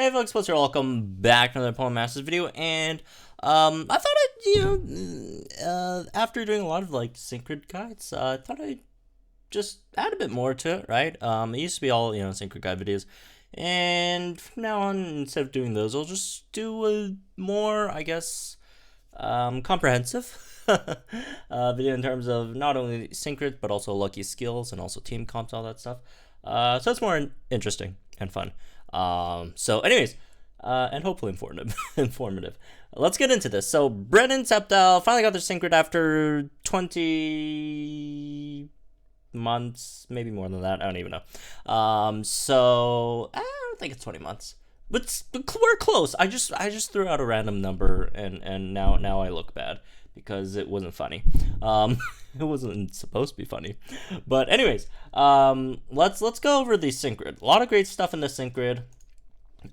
Hey folks, what's up? Welcome back to another Poem Masters video, and I thought after doing a lot of like synchroned guides, I thought I'd just add a bit more to it, right? It used to be all, synchroned guide videos, and from now on, instead of doing those, I'll just do a more, I guess, comprehensive video in terms of not only synchroned, but also lucky skills and also team comps, all that stuff. So it's more interesting and fun. So anyways, and hopefully informative. Let's get into this. So Brennan Sceptile finally got their synchroned after 20 months, maybe more than that. I don't even know. So I don't think it's 20 months, but we're close. I just threw out a random number, and now I look bad because it wasn't funny. It wasn't supposed to be funny. But anyways, let's go over the synchroned. A lot of great stuff in the synchroned.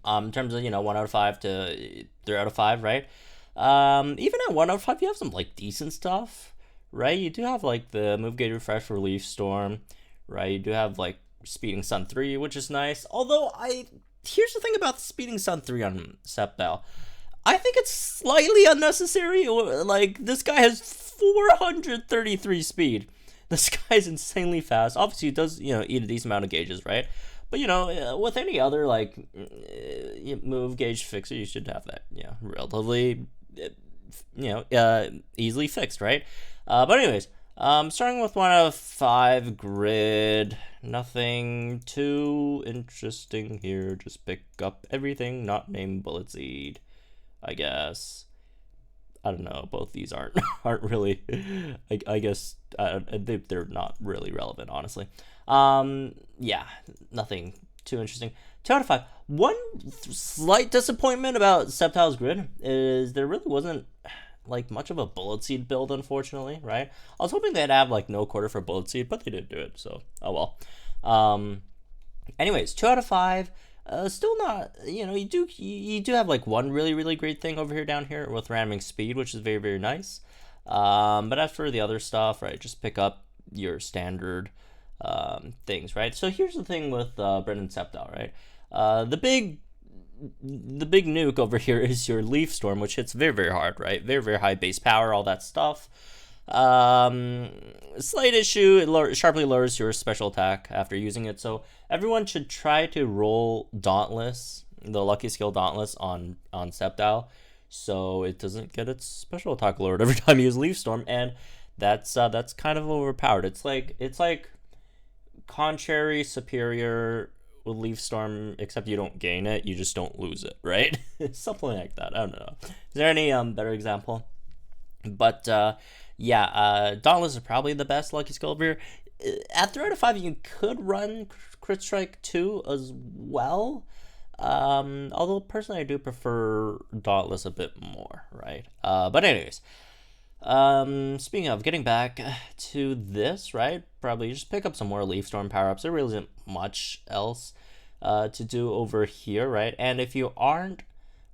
In terms of 1 out of 5 to 3 out of 5, right? Even at 1 out of 5, you have some like decent stuff, right? You do have like the move gauge refresh for Leaf Storm, right? You do have like Speeding Sun 3, which is nice. Although here's the thing about the Speeding Sun 3 on Sceptile. I think it's slightly unnecessary. Like, this guy has 433 speed. This guy's insanely fast. Obviously, he does, eat a decent amount of gauges, right? But, with any other, like, move gauge fixer, you should have that, relatively, easily fixed, right? But anyways, starting with 1 out of 5 grid. Nothing too interesting here. Just pick up everything not named Bullet Seed, I guess. I don't know. Both these aren't really. I guess they're not really relevant, honestly. Yeah, nothing too interesting. 2 out of 5. One slight disappointment about Sceptile's grid is there really wasn't like much of a Bullet Seed build, unfortunately. Right? I was hoping they'd have like no quarter for Bullet Seed, but they didn't do it. So oh well. Anyways, 2 out of 5. Still not, you do have like one really great thing over here down here with ramming speed, which is very nice. But as for the other stuff, right, just pick up your standard things, right? So here's the thing with Brennan Sceptile, right? The big nuke over here is your Leaf Storm, which hits very hard, right? Very high base power, all that stuff. Slight issue, it sharply lowers your special attack after using it, so everyone should try to roll Dauntless, the lucky skill Dauntless on Sceptile, so it doesn't get its special attack lowered every time you use Leaf Storm, and that's kind of overpowered. It's like Contrary Superior with Leaf Storm, except you don't gain it, you just don't lose it, right? Something like that. I don't know. Is there any better example? But yeah, Dauntless is probably the best lucky skill over here. At 3 out of 5, you could run Crit Strike 2 as well. Although personally I do prefer Dauntless a bit more, right? But anyways, speaking of getting back to this, right? Probably just pick up some more Leaf Storm power-ups. There really isn't much else to do over here, right? And if you aren't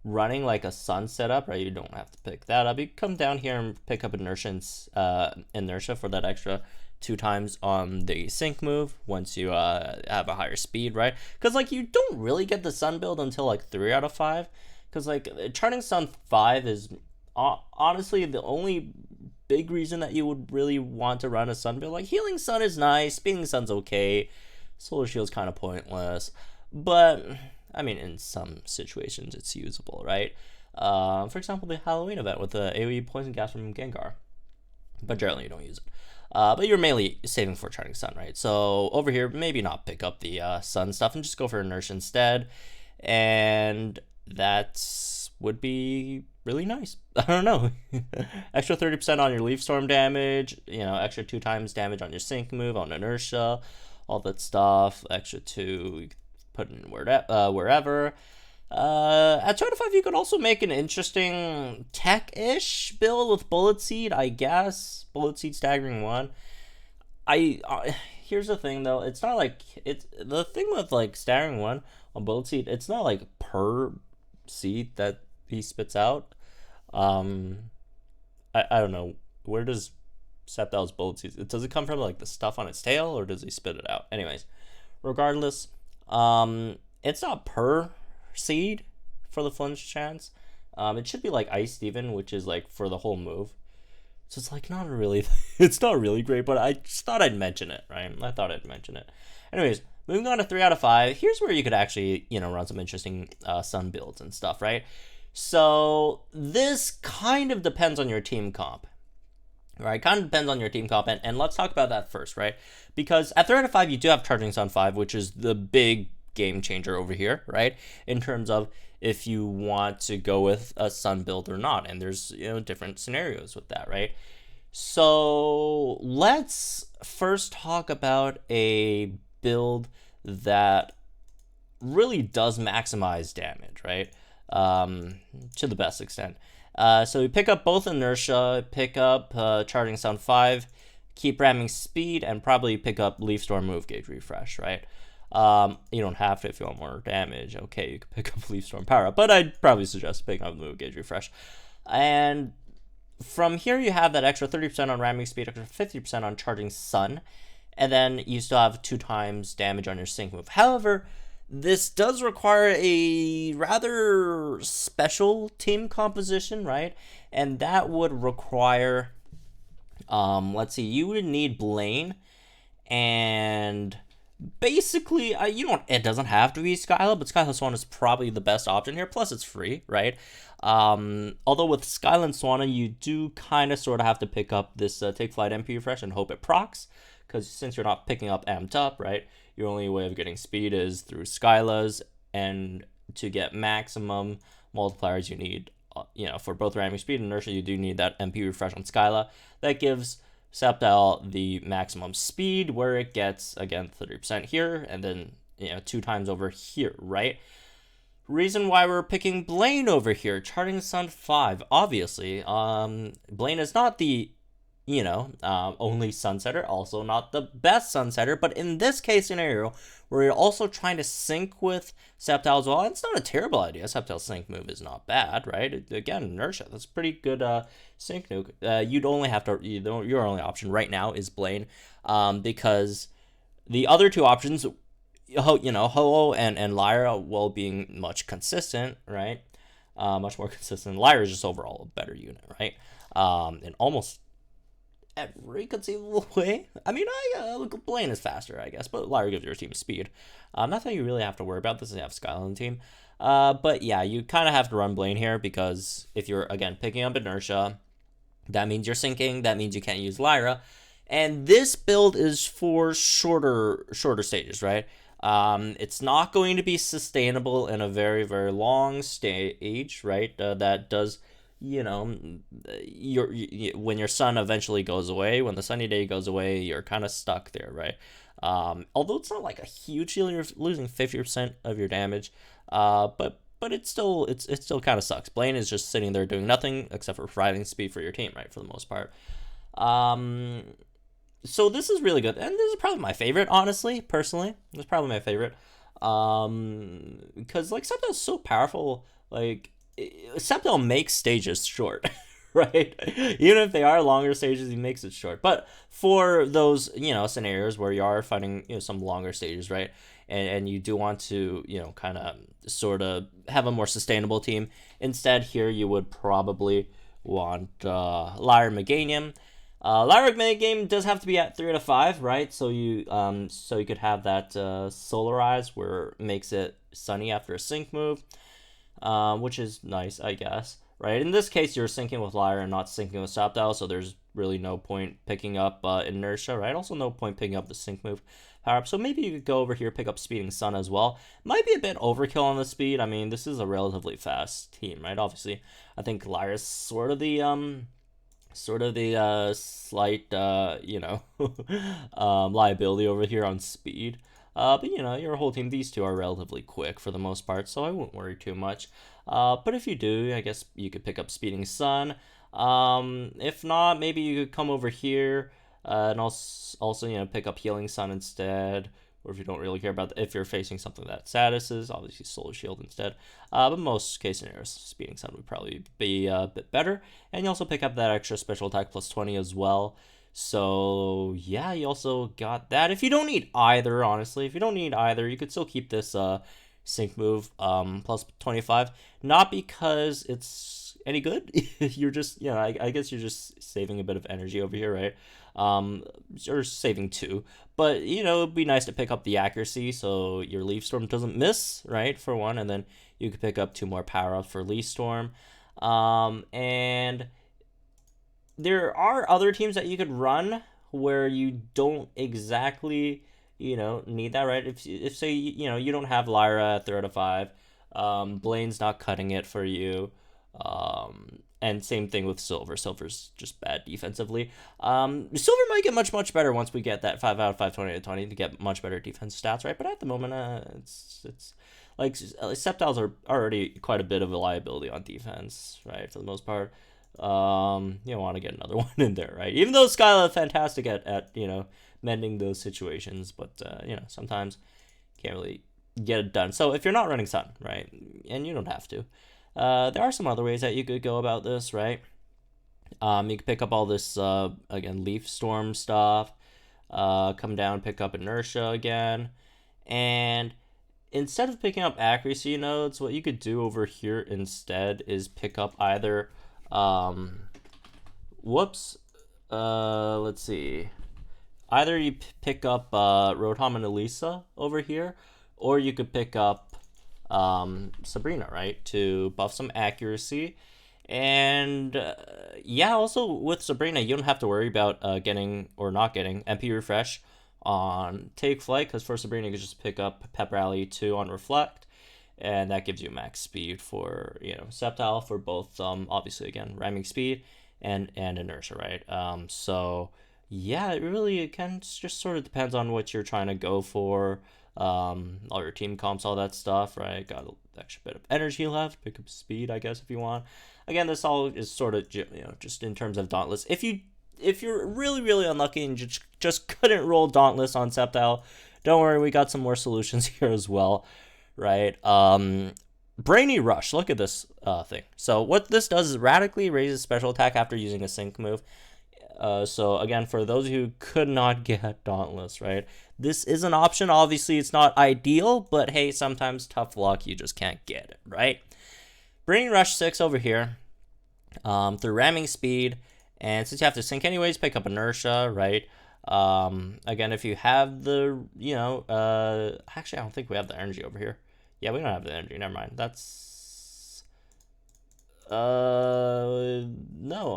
running like a sun setup, right, you don't have to pick that up. You come down here and pick up inertia for that extra 2 times on the sync move once you have a higher speed, right? Because like you don't really get the sun build until like 3 out of 5, because like charting sun 5 is honestly the only big reason that you would really want to run a sun build. Like healing sun is nice, speeding sun's okay, solar shield's kind of pointless, but I mean, in some situations, it's usable, right? For example, the Halloween event with the AoE Poison Gas from Gengar. But generally, you don't use it. But you're mainly saving for Charting Sun, right? So over here, maybe not pick up the Sun stuff and just go for Inertia instead. And that would be really nice. I don't know. Extra 30% on your Leaf Storm damage, extra 2 times damage on your Sync move, on Inertia, all that stuff. Extra 2... put in wherever. At 2 out of 5, you could also make an interesting tech-ish build with Bullet Seed, I guess. Bullet Seed staggering 1. Here's the thing though, it's not like the thing with like staggering 1 on Bullet Seed. It's not like per seed that he spits out. I don't know, where does Sceptile's Bullet Seed? Does it come from like the stuff on its tail, or does he spit it out? Anyways, regardless. It's not per seed for the flinch chance. It should be like iced even, which is like for the whole move. So it's like not really, it's not really great, but I just thought I'd mention it, right? I thought I'd mention it. Anyways, moving on to 3 out of 5. Here's where you could actually, run some interesting Sun builds and stuff, right? So this kind of depends on your team comp, right? Kind of depends on your team comp, and let's talk about that first, right? Because at 3 out of 5, you do have Charging Sun 5, which is the big game changer over here, right? In terms of if you want to go with a Sun build or not, and there's different scenarios with that, right? So let's first talk about a build that really does maximize damage, right? To the best extent. So we pick up both Inertia, pick up Charging Sun 5, keep ramming speed, and probably pick up Leaf Storm Move Gauge Refresh, right? You don't have to if you want more damage. Okay, you can pick up Leaf Storm Power Up, but I'd probably suggest picking up Move Gauge Refresh. And from here, you have that extra 30% on ramming speed, extra 50% on Charging Sun, and then you still have 2 times damage on your sync move. However, this does require a rather special team composition, right? And that would require, let's see, you would need Blaine, and basically, it doesn't have to be Skyla, but Skyla Swan is probably the best option here. Plus, it's free, right? Although with Skyla and Swanna, you do kind of sort of have to pick up this Take Flight MP Refresh and hope it procs, because since you're not picking up Amped Up, right, your only way of getting speed is through Skylas, and to get maximum multipliers, you need, for both ramming speed and inertia, you do need that MP Refresh on Skyla. That gives Sceptile the maximum speed, where it gets, again, 30% here, and then, 2 times over here, right? Reason why we're picking Blaine over here, Charging Sun 5, obviously. Blaine is not the, only Sunsetter, also not the best Sunsetter, but in this case scenario, where you're also trying to sync with Sceptile as well, it's not a terrible idea. Sceptile's sync move is not bad, right? Again, inertia, that's pretty good sync nuke. You'd only have to, your only option right now is Blaine, because the other 2 options, Ho-Oh and Lyra, while being much consistent, right? Much more consistent. Lyra is just overall a better unit, right? In almost every conceivable way. I mean, Blaine is faster, I guess, but Lyra gives your team speed. Nothing you really have to worry about. This is have Skyla on the team. But yeah, you kind of have to run Blaine here, because if you're, again, picking up inertia, that means you're sinking. That means you can't use Lyra. And this build is for shorter stages, right? It's not going to be sustainable in a very, very long stage, right? That does, when your sun eventually goes away, when the sunny day goes away, you're kind of stuck there, right? Although it's not like a huge deal, you're losing 50% of your damage, but it still kind of sucks. Blaine is just sitting there doing nothing except for providing speed for your team, right? For the most part. So this is really good, and this is probably my favorite, honestly, personally. It's probably my favorite, because like Sceptile is so powerful. Like Sceptile makes stages short, right? Even if they are longer stages, he makes it short. But for those scenarios where you are fighting some longer stages, right, and you do want to kind of sort of have a more sustainable team, instead here you would probably want Lyra Meganium. Lyra Meganium does have to be at 3 out of 5, right? So you could have that Solarize, where it makes it sunny after a sync move, which is nice, I guess, right? In this case, you're syncing with Lyra and not syncing with Sceptile, so there's really no point picking up inertia, right? Also no point picking up the sync move power up. So maybe you could go over here, pick up Speeding Sun as well. Might be a bit overkill on the speed. I mean, this is a relatively fast team, right? Obviously, I think Lyra's sort of the slight, liability over here on speed. But, your whole team, these 2 are relatively quick for the most part, so I wouldn't worry too much. But if you do, I guess you could pick up Speeding Sun. If not, maybe you could come over here and also, pick up Healing Sun instead. Or if you don't really care about if you're facing something that statuses, obviously Solar Shield instead. But most case scenarios, Speeding Sun would probably be a bit better. And you also pick up that extra special attack plus 20 as well. So yeah, you also got that. If you don't need either, honestly, you could still keep this sync move plus 25, not because it's any good. You're just, I guess you're just saving a bit of energy over here, right? Or saving 2, but it'd be nice to pick up the accuracy so your Leaf Storm doesn't miss, right, for 1, and then you could pick up 2 more power ups for Leaf Storm. And there are other teams that you could run where you don't exactly need that, right? If say you don't have Lyra at 3 out of 5, Blaine's not cutting it for you, and same thing with Silver. Silver's just bad defensively. Silver might get much better once we get that 5 out of 5, 20 out of 20 to get much better defense stats, right? But at the moment, it's like Sceptiles are already quite a bit of a liability on defense, right? For the most part. You want to get another one in there, right? Even though Skyla is fantastic at mending those situations, but sometimes can't really get it done. So if you're not running Sun, right, and you don't have to, there are some other ways that you could go about this, right? You could pick up all this again, Leaf Storm stuff, come down, pick up Inertia again, and instead of picking up accuracy nodes, what you could do over here instead is pick up either let's see. Either you pick up Rotom and Elisa over here, or you could pick up Sabrina, right, to buff some accuracy. And also with Sabrina, you don't have to worry about getting or not getting MP Refresh on Take Flight, because for Sabrina, you can just pick up Pep Rally 2 on Reflect, and that gives you max speed for Sceptile for both obviously again ramming speed and inertia, right? So yeah, it really just sort of depends on what you're trying to go for, all your team comps, all that stuff, right? Got an extra bit of energy left, pick up speed, I guess, if you want. Again, this all is sort of just in terms of Dauntless. If you're really unlucky and just couldn't roll Dauntless on Sceptile, don't worry, we got some more solutions here as well, right? Brainy Rush, look at this thing. So what this does is radically raises special attack after using a sync move. So again, for those who could not get Dauntless, right, this is an option. Obviously, it's not ideal, but hey, sometimes tough luck, you just can't get it, right? Brainy Rush 6 over here, through ramming speed, and since you have to sync anyways, pick up Inertia, right? Again, if you have the, actually, I don't think we have the energy over here. Yeah, we don't have the energy. Never mind. That's, no,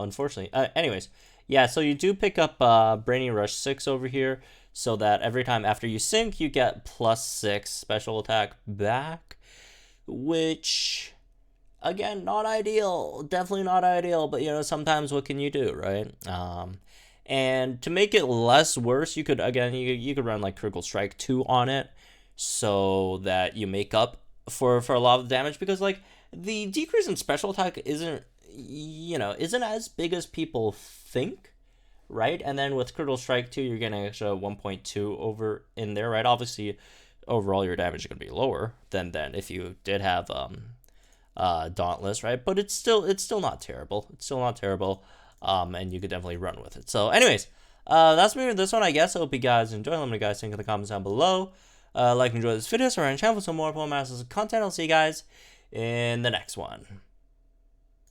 unfortunately. Anyways, yeah, so you do pick up Brainy Rush 6 over here, so that every time after you sync, you get +6 special attack back, which, again, not ideal. Definitely not ideal, but, sometimes what can you do, right? And to make it less worse, you could, again, you could run like Critical Strike 2 on it, so that you make up for a lot of the damage, because like the decrease in special attack isn't as big as people think, right? And then with Critical Strike 2, you're getting extra 1.2 over in there, right? Obviously, overall your damage is going to be lower than if you did have Dauntless, right? But it's still not terrible. It's still not terrible. And you could definitely run with it. So anyways, that's me with this one, I guess. I hope you guys enjoy. Let me guys think in the comments down below. Like and enjoy this video, subscribe to the channel for some more Pokemon Masters content. I'll see you guys in the next one.